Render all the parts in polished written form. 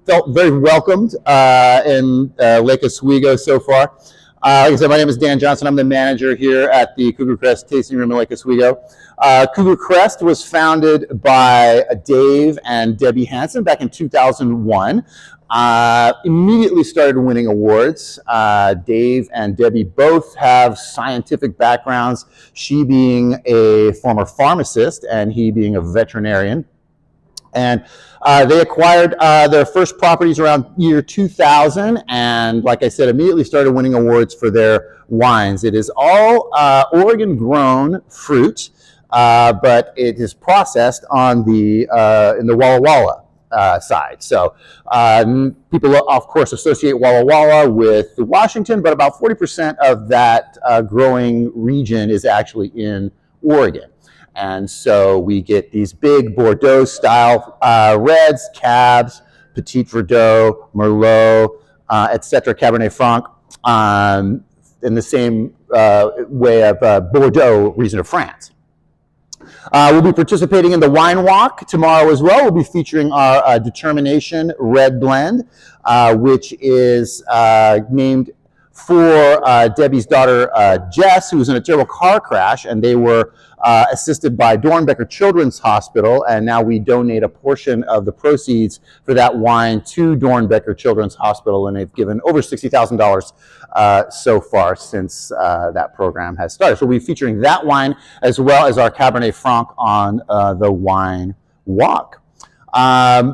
felt very welcomed in Lake Oswego so far. Like I said, my name is Dan Johnson. I'm the manager here at the Cougar Crest tasting room in Lake Oswego. Cougar Crest was founded by Dave and Debbie Hansen back in 2001. Immediately started winning awards. Dave and Debbie both have scientific backgrounds, she being a former pharmacist and he being a veterinarian. And they acquired their first properties around year 2000, and like I said, immediately started winning awards for their wines. It is all Oregon-grown fruit, but it is processed on the in the Walla Walla side. So people, of course, associate Walla Walla with Washington, but about 40% of that growing region is actually in Oregon. And so we get these big Bordeaux-style reds, Cabs, Petit Verdot, Merlot, etc., Cabernet Franc, in the same way of Bordeaux, region of France. We'll be participating in the Wine Walk tomorrow as well. We'll be featuring our Determination Red Blend, which is named for Debbie's daughter, Jess, who was in a terrible car crash, and they were assisted by Dornbecker Children's Hospital, and now we donate a portion of the proceeds for that wine to Dornbecker Children's Hospital, and they've given over $60,000 so far since that program has started. So we'll be featuring that wine as well as our Cabernet Franc on the Wine Walk.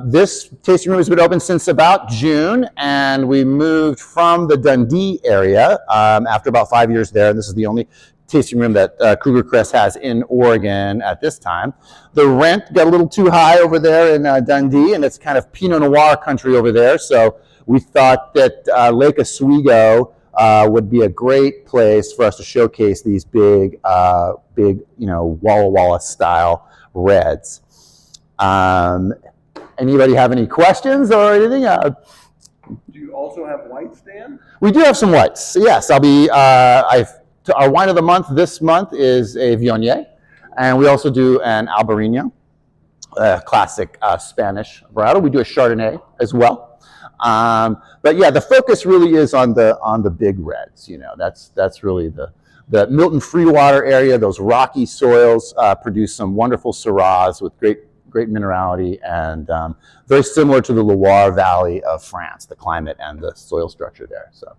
This tasting room has been open since about June, and we moved from the Dundee area after about 5 years there, and this is the only tasting room that Cougar Crest has in Oregon at this time. The rent got a little too high over there in Dundee, and it's kind of Pinot Noir country over there, so we thought that Lake Oswego would be a great place for us to showcase these big, Walla Walla style reds. Anybody have any questions or anything? Do you also have whites, Dan? We do have some whites. So yes, I'll be. Our wine of the month this month is a Viognier, and we also do an Albarino, classic Spanish varietal. We do a Chardonnay as well. But yeah, the focus really is on the big reds. That's really the Milton Freewater area. Those rocky soils produce some wonderful Syrahs with great minerality, and very similar to the Loire Valley of France, the climate and the soil structure there. So,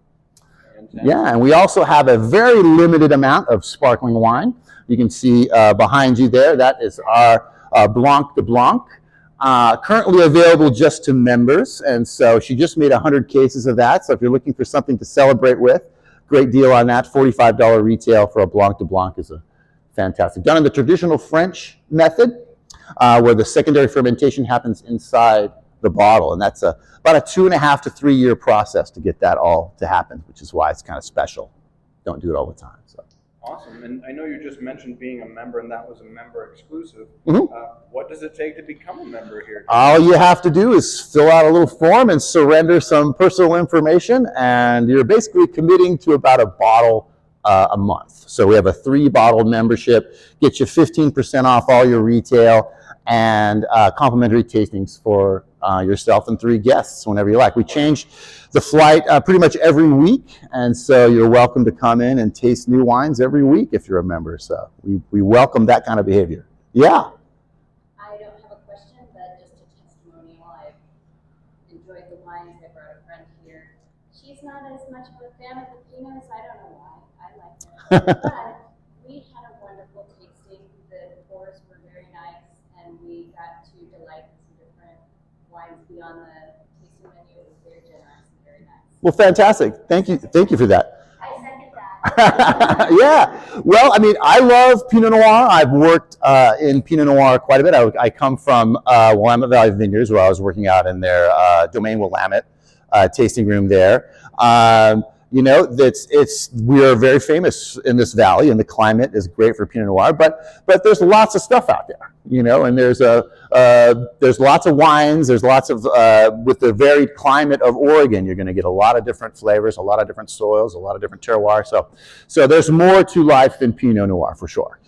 yeah, and we also have a very limited amount of sparkling wine. You can see behind you there, that is our Blanc de Blanc, currently available just to members, and so she just made 100 cases of that. So if you're looking for something to celebrate with, great deal on that. $45 retail for a Blanc de Blanc is a fantastic. Done in the traditional French method, where the secondary fermentation happens inside the bottle, and that's about a 2.5 to 3 year process to get that all to happen, which is why it's kind of special. Don't do it all the time. So. Awesome, and I know you just mentioned being a member, and that was a member exclusive. What does it take to become a member here? All you have to do is fill out a little form and surrender some personal information, and you're basically committing to about a bottle a month. So we have a 3-bottle membership, gets you 15% off all your retail, and complimentary tastings for yourself and 3 guests whenever you like. We change the flight pretty much every week, and so you're welcome to come in and taste new wines every week if you're a member. So we welcome that kind of behavior. Yeah? I don't have a question, but just a testimonial. I've enjoyed the wines. I brought a friend here. She's not as much of a fan of the Pinots. I don't know why. I like them. But we had a wonderful tasting. The pours were very nice, and we got to delight in some different wines beyond the tasting menu. It was very generous and very nice. Well, fantastic. Thank you for that. I second that. Yeah. Well, I mean, I love Pinot Noir. I've worked in Pinot Noir quite a bit. I come from Willamette Valley Vineyards, where I was working out in their Domaine Willamette tasting room there. We are very famous in this valley, and the climate is great for Pinot Noir. But there's lots of stuff out there, and there's lots of wines. There's lots of with the varied climate of Oregon, you're going to get a lot of different flavors, a lot of different soils, a lot of different terroirs. So there's more to life than Pinot Noir for sure.